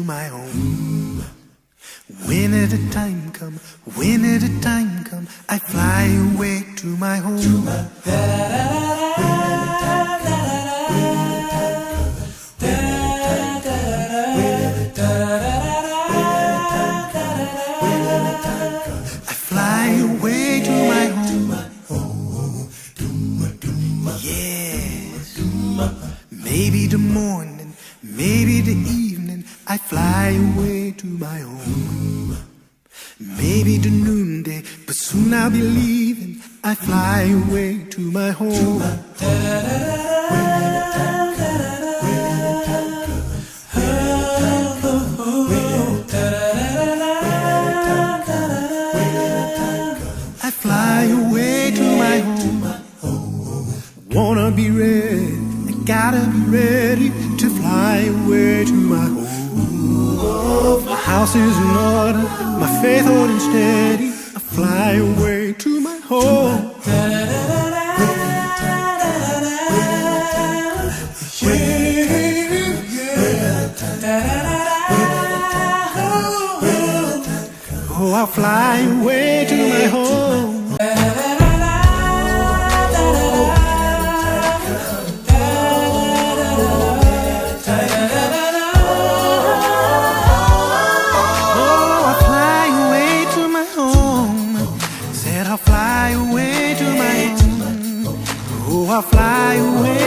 my home. When the time come, when the time come, I fly away to my home. I fly away to my home. Yes. Maybe the morning, maybe the evening, I fly away to my home. Maybe the noonday, but soon I'll be leaving. I fly away to my home. I fly away to my home. Wanna be ready, I gotta be ready to fly away to my home. My house is in order, my faith holding steady. I fly away to my home. Oh, I'll fly away to my home. I'll fly away to my home. Oh, I'll fly away.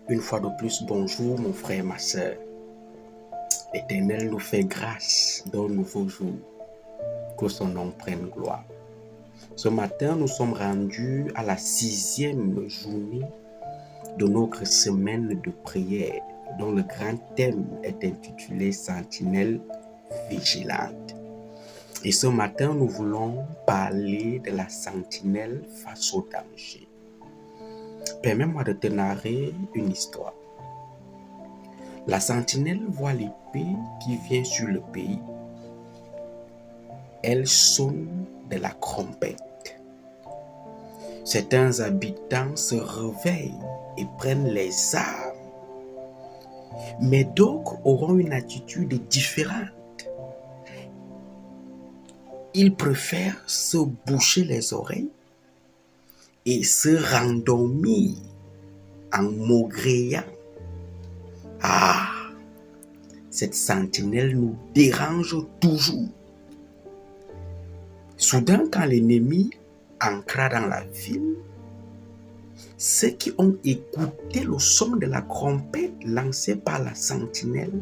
Une fois de plus, bonjour mon frère, ma soeur. L'Éternel nous fait grâce d'un nouveau jour. Que son nom prenne gloire. Ce matin, nous sommes rendus à la 6e journée de notre semaine de prière, dont le grand thème est intitulé Sentinelle vigilante. Et ce matin, nous voulons parler de la sentinelle face au danger. Permets-moi de te narrer une histoire. La sentinelle voit l'épée qui vient sur le pays. Elle sonne de la trompette. Certains habitants se réveillent et prennent les armes. Mais d'autres auront une attitude différente. Ils préfèrent se boucher les oreilles et se rendormir en maugréant. Ah, cette sentinelle nous dérange toujours. Soudain, quand l'ennemi entra dans la ville, ceux qui ont écouté le son de la trompette lancée par la sentinelle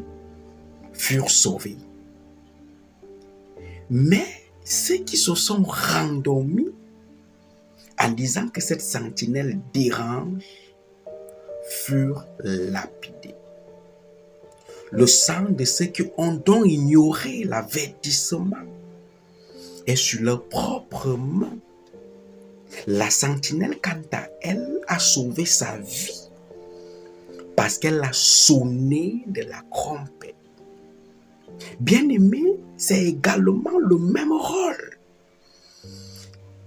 furent sauvés. Mais ceux qui se sont rendormis en disant que cette sentinelle dérange furent lapidés. Le sang de ceux qui ont donc ignoré l'avertissement est sur leurs propres mains. La sentinelle, quant à elle, a sauvé sa vie parce qu'elle a sonné de la trompette. Bien-aimé, c'est également le même rôle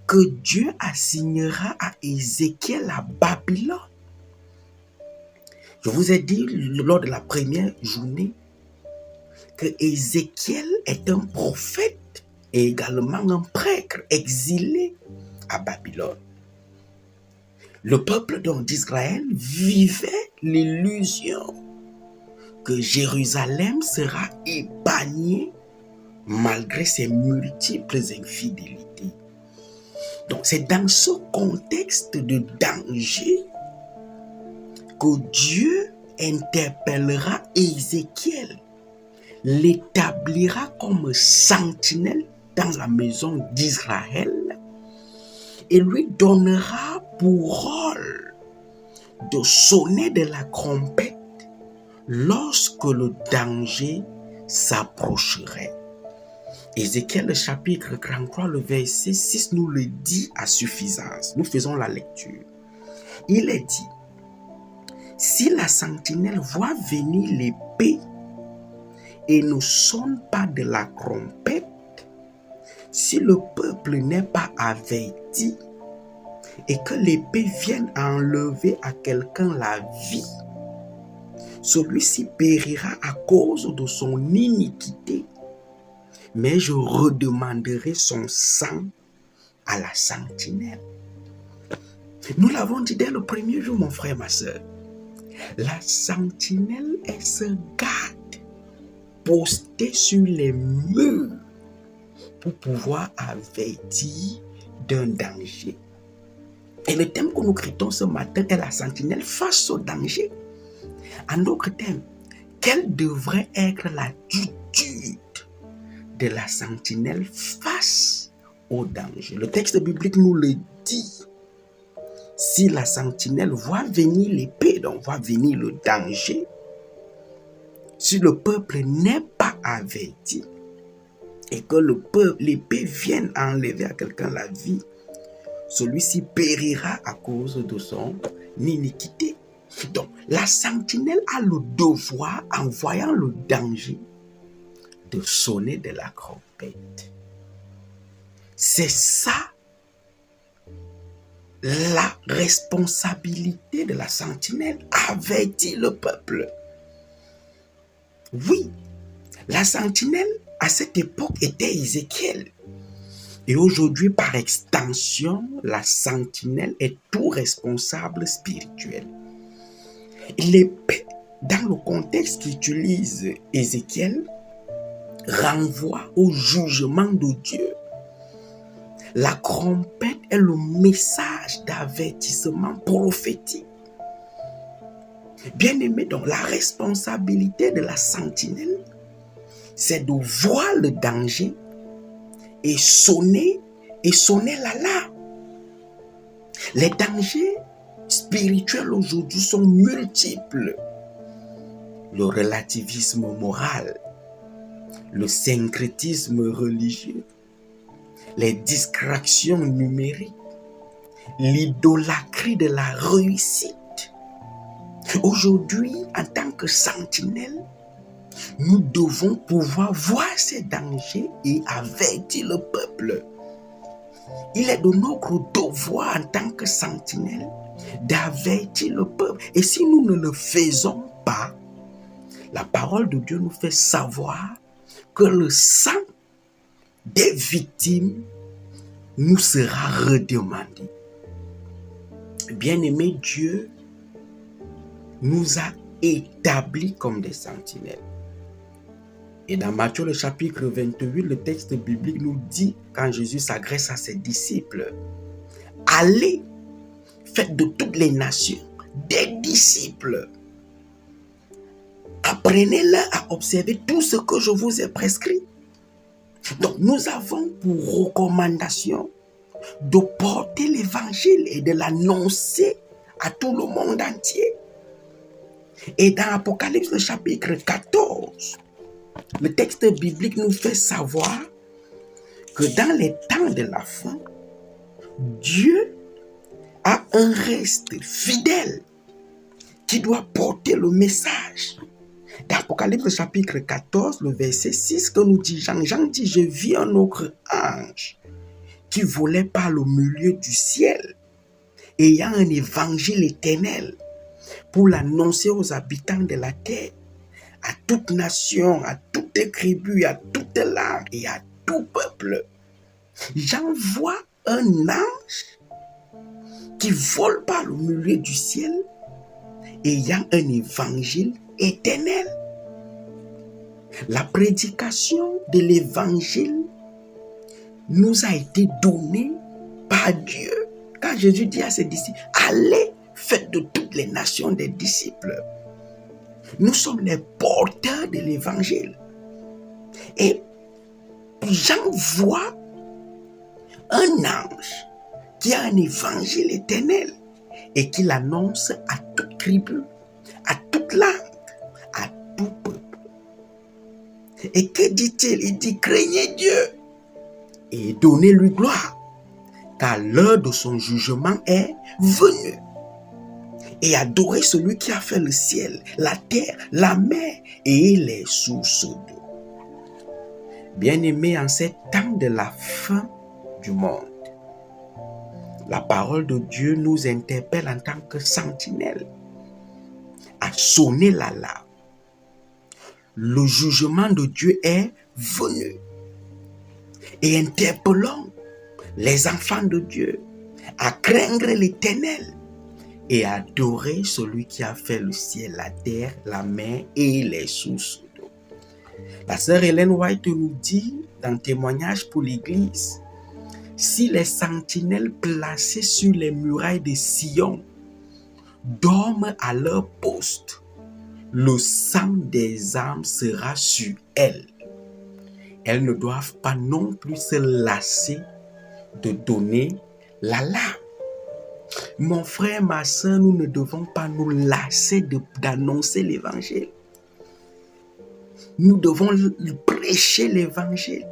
que Dieu assignera à Ézéchiel à Babylone. Je vous ai dit lors de la première journée que Ézéchiel est un prophète et également un prêtre exilé à Babylone. Le peuple d'Israël vivait l'illusion que Jérusalem sera épargnée malgré ses multiples infidélités. Donc c'est dans ce contexte de danger que Dieu interpellera Ézéchiel, l'établira comme sentinelle dans la maison d'Israël et lui donnera pour rôle de sonner de la trompette lorsque le danger s'approcherait. Ézéchiel, le chapitre 33, le verset 6 nous le dit à suffisance. Nous faisons la lecture. Il est dit: si la sentinelle voit venir l'épée et ne sonne pas de la trompette, si le peuple n'est pas averti et que l'épée vienne enlever à quelqu'un la vie, celui-ci périra à cause de son iniquité, mais je redemanderai son sang à la sentinelle. Nous l'avons dit dès le premier jour, mon frère, ma soeur. La sentinelle est ce garde posté sur les murs pour pouvoir avertir d'un danger. Et le thème que nous critons ce matin est la sentinelle face au danger. En d'autres termes, quelle devrait être l'attitude de la sentinelle face au danger? Le texte biblique nous le dit. Si la sentinelle voit venir l'épée, donc voit venir le danger, si le peuple n'est pas averti et que l'épée vienne enlever à quelqu'un la vie, celui-ci périra à cause de son iniquité. Donc, la sentinelle a le devoir, en voyant le danger, de sonner de la trompette. C'est ça la responsabilité de la sentinelle, avertir le peuple. Oui, la sentinelle à cette époque était Ézéchiel. Et aujourd'hui, par extension, la sentinelle est tout responsable spirituel. L'épée, dans le contexte qu'utilise Ézéchiel, renvoie au jugement de Dieu. La trompette est le message d'avertissement prophétique. Bien-aimé, donc la responsabilité de la sentinelle, c'est de voir le danger et sonner l'alarme. Les dangers spirituels aujourd'hui sont multiples. Le relativisme moral, le syncrétisme religieux, les distractions numériques, l'idolâtrie de la réussite. Aujourd'hui, en tant que sentinelle, nous devons pouvoir voir ces dangers et avertir le peuple. Il est de notre devoir en tant que sentinelle d'avertir le peuple. Et si nous ne le faisons pas, la parole de Dieu nous fait savoir que le sang des victimes nous sera redemandé. Bien-aimé, Dieu nous a établis comme des sentinelles. Et dans Matthieu le chapitre 28, le texte biblique nous dit, quand Jésus s'adresse à ses disciples, « Allez, faites de toutes les nations des disciples. Apprenez-leur à observer tout ce que je vous ai prescrit. » Donc nous avons pour recommandation de porter l'évangile et de l'annoncer à tout le monde entier. Et dans Apocalypse le chapitre 14, le texte biblique nous fait savoir que dans les temps de la fin, Dieu a un reste fidèle qui doit porter le message. Dans Apocalypse chapitre 14, le verset 6, que nous dit Jean, dit, je vis un autre ange qui volait par le milieu du ciel, ayant un évangile éternel pour l'annoncer aux habitants de la terre, à toute nation, à toute tribu, à toute langue et à tout peuple. J'envoie un ange qui vole par le milieu du ciel, ayant un évangile éternel. La prédication de l'évangile nous a été donnée par Dieu. Quand Jésus dit à ses disciples, allez, faites de toutes les nations des disciples. Nous sommes les porteurs de l'évangile. Et j'envoie un ange qui a un évangile éternel et qui l'annonce à toute tribu, à toute langue, à tout peuple. Et que dit-il? Il dit, craignez Dieu et donnez-lui gloire, car l'heure de son jugement est venue. Et adorez celui qui a fait le ciel, la terre, la mer et les sources d'eau. Bien-aimés, en ces temps de la fin du monde, la parole de Dieu nous interpelle en tant que sentinelle à sonner l'alarme. Le jugement de Dieu est venu. Et interpellons les enfants de Dieu à craindre l'Éternel et à adorer celui qui a fait le ciel, la terre, la mer et les sources d'eau. La sœur Ellen White nous dit dans Témoignage pour l'Église, si les sentinelles placées sur les murailles de Sion dorment à leur poste, le sang des âmes sera sur elles. Elles ne doivent pas non plus se lasser de donner l'alarme. Mon frère, ma soeur, nous ne devons pas nous lasser d'annoncer l'évangile. Nous devons prêcher l'évangile.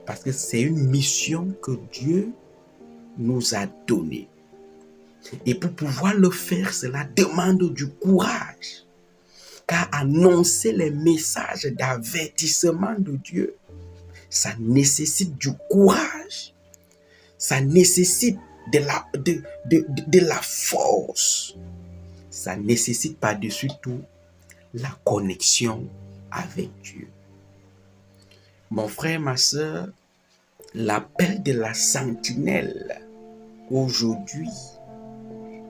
Parce que c'est une mission que Dieu nous a donnée. Et pour pouvoir le faire, cela demande du courage. Car annoncer les messages d'avertissement de Dieu, ça nécessite du courage. Ça nécessite de la force. Ça nécessite par-dessus tout la connexion avec Dieu. Mon frère, ma soeur, l'appel de la sentinelle aujourd'hui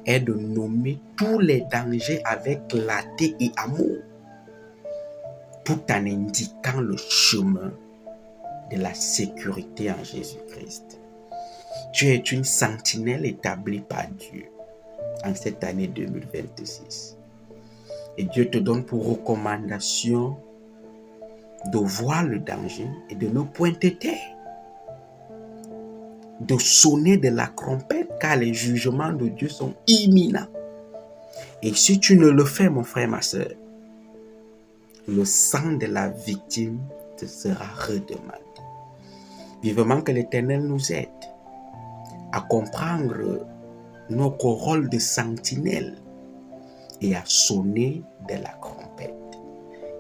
est de nommer tous les dangers avec clarté et amour, tout en indiquant le chemin de la sécurité en Jésus-Christ. Tu es une sentinelle établie par Dieu en cette année 2026. Et Dieu te donne pour recommandation de voir le danger et de ne point te taire. De sonner de la trompette, car les jugements de Dieu sont imminents. Et si tu ne le fais, mon frère, ma soeur, le sang de la victime te sera redemandé. Vivement que l'Éternel nous aide à comprendre notre rôle de sentinelle et à sonner de la trompette.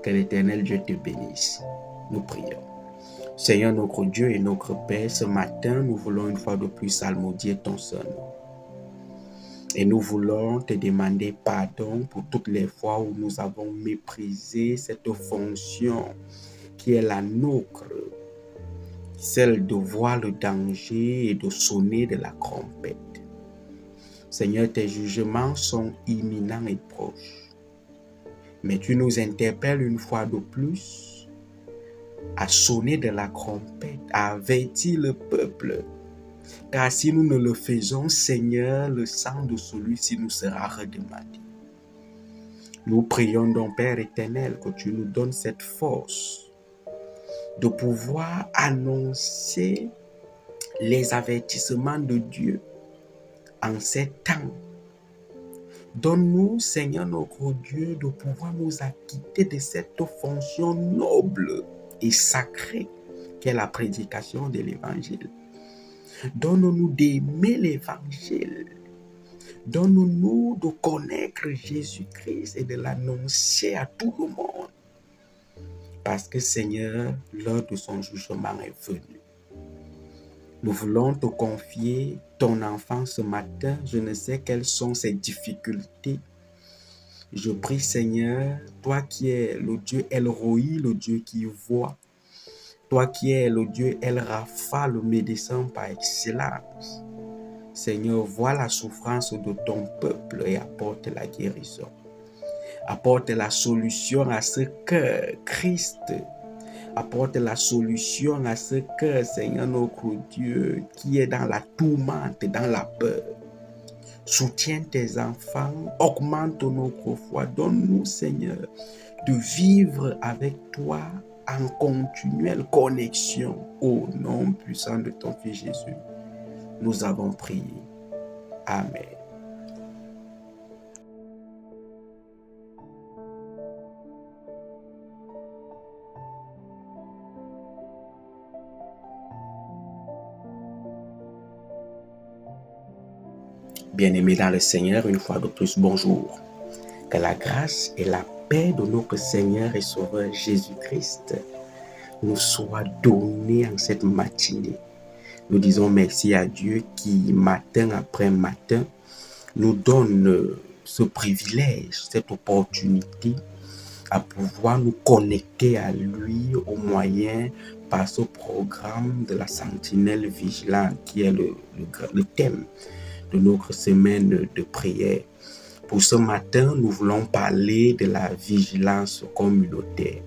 Que l'Éternel Dieu te bénisse. Nous prions. Seigneur notre Dieu et notre Père, ce matin, nous voulons une fois de plus salmodier ton Saint nom. Et nous voulons te demander pardon pour toutes les fois où nous avons méprisé cette fonction qui est la nôtre, celle de voir le danger et de sonner de la trompette. Seigneur, tes jugements sont imminents et proches. Mais tu nous interpelles une fois de plus à sonner de la trompette, à avertir le peuple. Car si nous ne le faisons, Seigneur, le sang de celui-ci nous sera redemandé. Nous prions donc, Père éternel, que tu nous donnes cette force de pouvoir annoncer les avertissements de Dieu en ces temps. Donne-nous, Seigneur notre Dieu, de pouvoir nous acquitter de cette fonction noble et sacrée qu'est la prédication de l'Évangile. Donne-nous d'aimer l'Évangile. Donne-nous de connaître Jésus-Christ et de l'annoncer à tout le monde. Parce que, Seigneur, l'heure de son jugement est venue. Nous voulons te confier ton enfant ce matin. Je ne sais quelles sont ses difficultés. Je prie, Seigneur, toi qui es le Dieu El Roi, le Dieu qui voit, toi qui es le Dieu El Rapha, le médecin par excellence. Seigneur, vois la souffrance de ton peuple et apporte la guérison. Apporte la solution à ce cœur, Christ. Apporte la solution à ce cœur, Seigneur notre Dieu, qui est dans la tourmente, dans la peur. Soutiens tes enfants, augmente notre foi. Donne-nous, Seigneur, de vivre avec toi en continuelle connexion. Au nom puissant de ton Fils Jésus, nous avons prié. Amen. Bien-aimés dans le Seigneur, une fois de plus, bonjour. Que la grâce et la paix de notre Seigneur et Sauveur Jésus-Christ nous soient données en cette matinée. Nous disons merci à Dieu qui, matin après matin, nous donne ce privilège, cette opportunité à pouvoir nous connecter à lui au moyen par ce programme de la sentinelle vigilante qui est le thème de notre semaine de prière. Pour ce matin, nous voulons parler de la vigilance communautaire.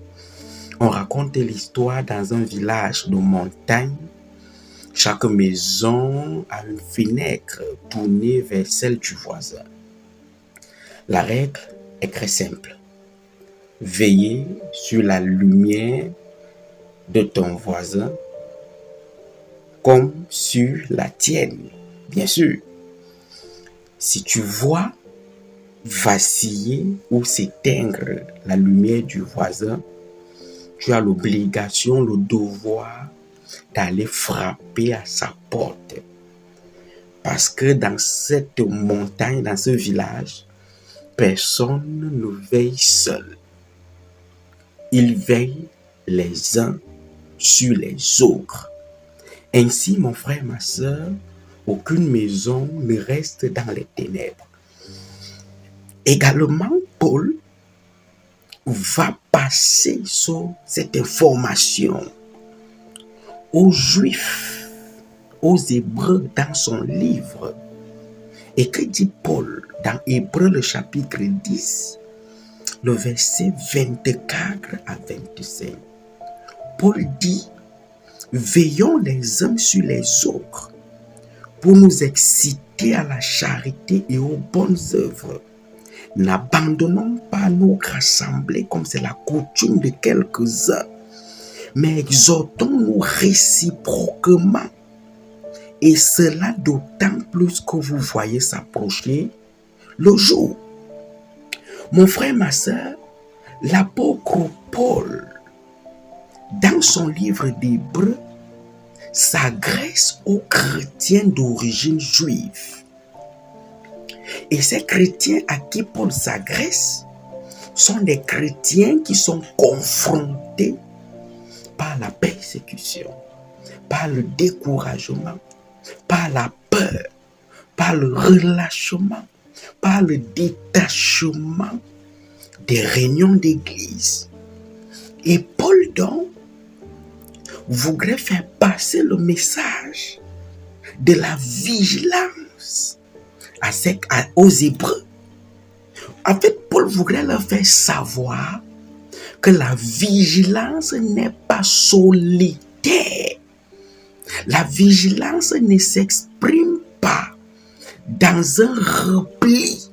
On raconte l'histoire dans un village de montagne. Chaque maison a une fenêtre tournée vers celle du voisin. La règle est très simple. Veiller sur la lumière de ton voisin comme sur la tienne, bien sûr. Si tu vois vaciller ou s'éteindre la lumière du voisin, tu as l'obligation, le devoir d'aller frapper à sa porte. Parce que dans cette montagne, dans ce village, personne ne veille seul. Ils veillent les uns sur les autres. Ainsi, mon frère, ma soeur, aucune maison ne reste dans les ténèbres. Également, Paul va passer sur cette information aux Juifs, aux Hébreux dans son livre. Et que dit Paul dans Hébreux le chapitre 10, le verset 24 à 25? Paul dit, veillons les uns sur les autres pour nous exciter à la charité et aux bonnes œuvres, N'abandonnons pas notre assemblée comme c'est la coutume de quelques-uns, mais exhortons-nous réciproquement. Et cela d'autant plus que vous voyez s'approcher le jour. Mon frère, ma soeur, l'apôtre Paul, dans son livre d'Hébreux, s'adresse aux chrétiens d'origine juive. Et ces chrétiens à qui Paul s'adresse sont des chrétiens qui sont confrontés par la persécution, par le découragement, par la peur, par le relâchement, par le détachement des réunions d'église. Et Paul donc voudrait faire passer le message de la vigilance aux Hébreux. En fait, Paul voudrait leur faire savoir que la vigilance n'est pas solitaire. La vigilance ne s'exprime pas dans un repli.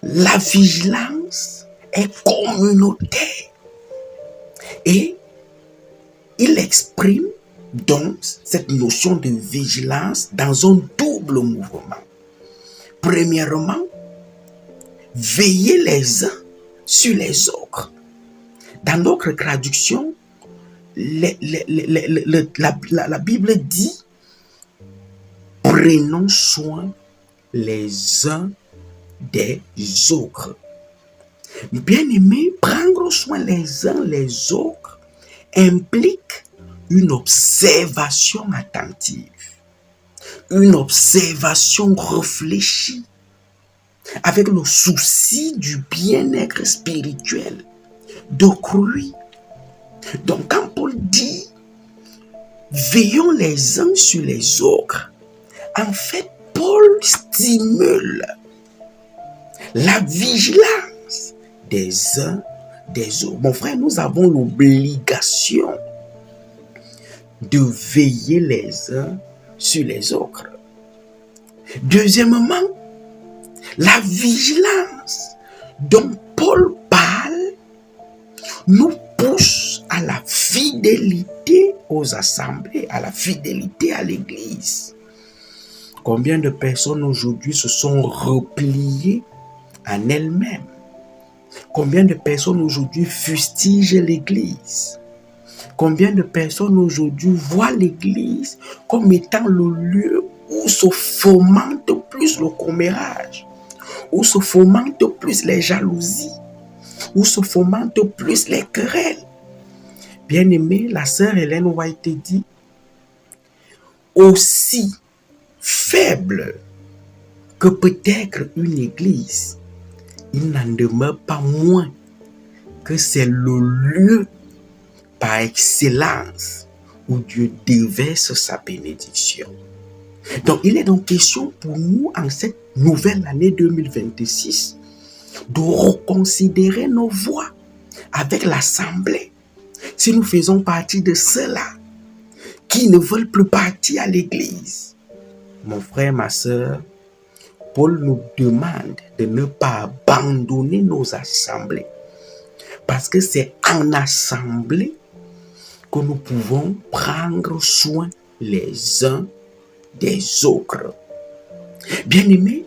La vigilance est communautaire. Et il exprime donc cette notion de vigilance dans un double mouvement. Premièrement, veiller les uns sur les autres. Dans notre traduction, la Bible dit « Prenons soin les uns des autres ». Bien-aimés, prendre soin les uns les autres implique une observation attentive, une observation réfléchie, avec le souci du bien-être spirituel d'autrui. Donc quand Paul dit « veillons les uns sur les autres », en fait, Paul stimule la vigilance des uns des autres. Mon frère, nous avons l'obligation de veiller les uns sur les autres. Deuxièmement, la vigilance dont Paul parle nous pousse à la fidélité aux assemblées, à la fidélité à l'Église. Combien de personnes aujourd'hui se sont repliées en elles-mêmes? Combien de personnes aujourd'hui fustigent l'Église? Combien de personnes aujourd'hui voient l'Église comme étant le lieu où se fomente plus le commérage, où se fomentent plus les jalousies, où se fomentent plus les querelles? Bien-aimée, la sœur Hélène White dit, aussi faible que peut être une église, il n'en demeure pas moins que c'est le lieu par excellence où Dieu déverse sa bénédiction. Donc, il est donc question pour nous, en cette nouvelle année 2026, de reconsidérer nos voies avec l'Assemblée. Si nous faisons partie de ceux-là qui ne veulent plus partir à l'église, mon frère, ma soeur, Paul nous demande de ne pas abandonner nos assemblées. Parce que c'est en assemblée que nous pouvons prendre soin les uns des autres. Bien-aimés,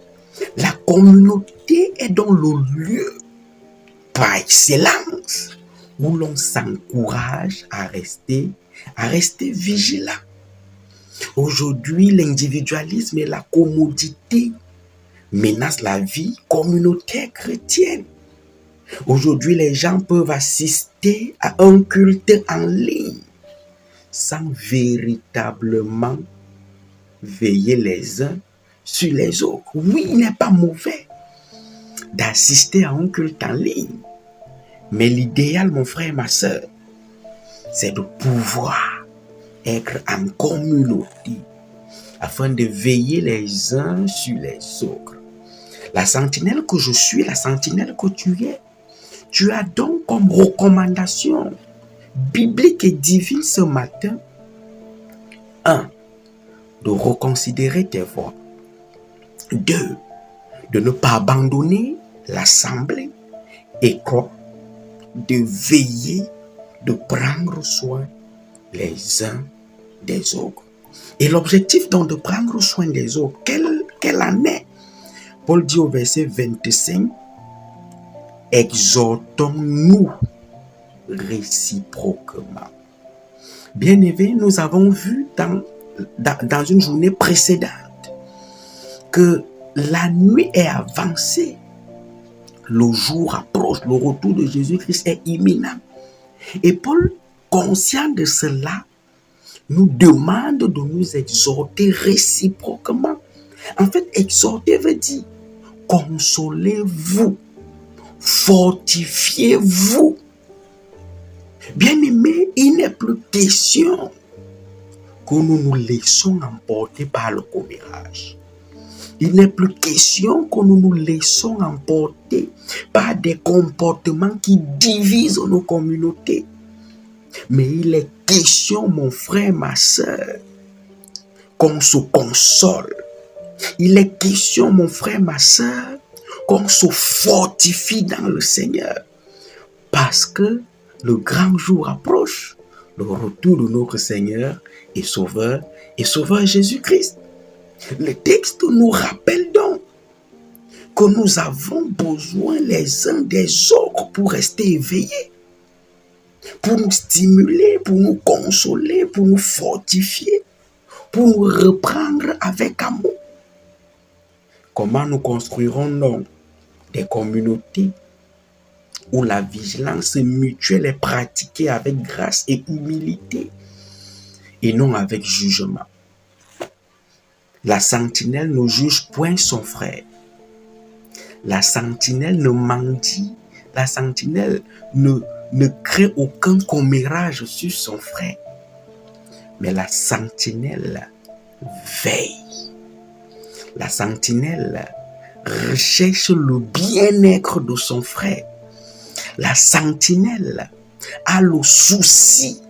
la communauté est dans le lieu par excellence où l'on s'encourage à rester vigilant. Aujourd'hui, l'individualisme et la commodité menacent la vie communautaire chrétienne. Aujourd'hui, les gens peuvent assister à un culte en ligne sans véritablement veiller les uns sur les autres. Oui, il n'est pas mauvais d'assister à un culte en ligne. Mais l'idéal, mon frère, ma soeur, c'est de pouvoir être en communauté afin de veiller les uns sur les autres. La sentinelle que je suis, la sentinelle que tu es, tu as donc comme recommandation biblique et divine ce matin, 1. De reconsidérer tes voies. 2. de ne pas abandonner l'assemblée et quoi? De veiller, de prendre soin les uns des autres. Et l'objectif donc de prendre soin des autres, quelle année? Paul dit au verset 25, exhortons-nous réciproquement. Bien-aimés, nous avons vu dans une journée précédente que la nuit est avancée, le jour approche, le retour de Jésus-Christ est imminent. Et Paul, conscient de cela, nous demande de nous exhorter réciproquement. En fait, exhorter veut dire consolez-vous, fortifiez-vous. Bien-aimés, il n'est plus question que nous nous laissons emporter par le commérage. Il n'est plus question que nous nous laissons emporter par des comportements qui divisent nos communautés. Mais il est question, mon frère, ma soeur, qu'on se console. Il est question, mon frère, ma soeur, qu'on se fortifie dans le Seigneur. Parce que le grand jour approche, le retour de notre Seigneur et Sauveur Jésus-Christ. Le texte nous rappelle donc que nous avons besoin les uns des autres pour rester éveillés, pour nous stimuler, pour nous consoler, pour nous fortifier, pour nous reprendre avec amour. Comment nous construirons donc des communautés où la vigilance mutuelle est pratiquée avec grâce et humilité et non avec jugement? La sentinelle ne juge point son frère. La sentinelle ne mendie. La sentinelle ne crée aucun commérage sur son frère. Mais la sentinelle veille. La sentinelle recherche le bien-être de son frère. La sentinelle a le souci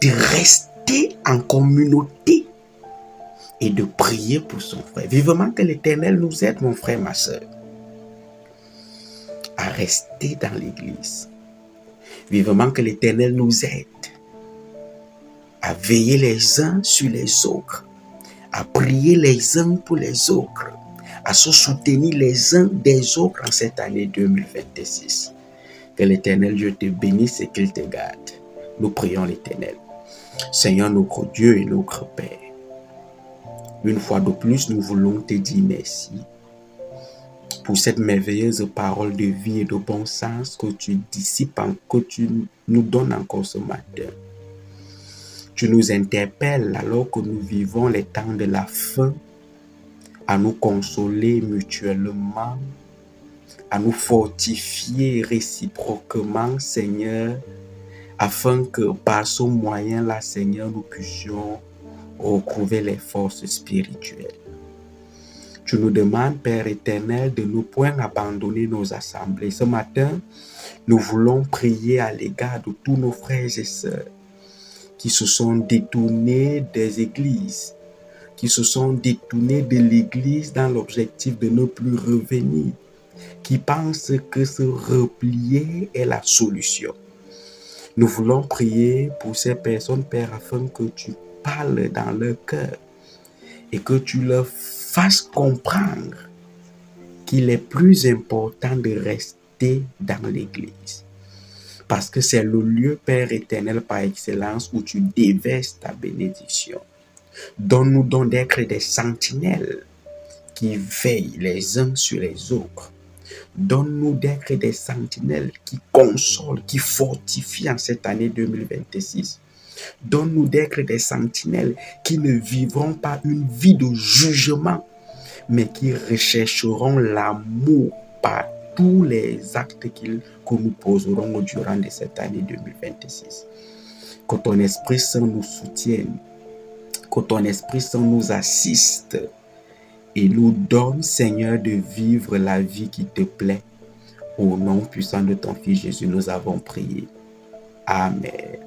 de rester en communauté et de prier pour son frère. Vivement que l'Éternel nous aide, mon frère, ma soeur, à rester dans l'église. Vivement que l'Éternel nous aide à veiller les uns sur les autres, à prier les uns pour les autres, à se soutenir les uns des autres en cette année 2026. Que l'Éternel Dieu te bénisse et qu'il te garde. Nous prions l'Éternel. Seigneur notre Dieu et notre Père, une fois de plus, nous voulons te dire merci pour cette merveilleuse parole de vie et de bon sens que tu dissipes, que tu nous donnes encore ce matin. Tu nous interpelles alors que nous vivons les temps de la fin, à nous consoler mutuellement, à nous fortifier réciproquement, Seigneur, afin que par ce moyen-là, Seigneur, nous puissions retrouver les forces spirituelles. Tu nous demandes, Père éternel, de ne point abandonner nos assemblées. Ce matin, nous voulons prier à l'égard de tous nos frères et sœurs qui se sont détournés des églises, qui se sont détournés de l'église dans l'objectif de ne plus revenir, qui pensent que se replier est la solution. Nous voulons prier pour ces personnes, Père, afin que tu parles dans leur cœur et que tu leur fasses comprendre qu'il est plus important de rester dans l'église. Parce que c'est le lieu, Père éternel, par excellence, où tu déverses ta bénédiction. Donne-nous donc d'être des sentinelles qui veillent les uns sur les autres. Donne-nous d'être des sentinelles qui consolent, qui fortifient en cette année 2026. Donne-nous d'être des sentinelles qui ne vivront pas une vie de jugement, mais qui rechercheront l'amour par tous les actes que nous poserons durant cette année 2026. Que ton Esprit Saint nous soutienne, que ton Esprit Saint nous assiste et nous donne, Seigneur, de vivre la vie qui te plaît. Au nom puissant de ton Fils Jésus, nous avons prié. Amen.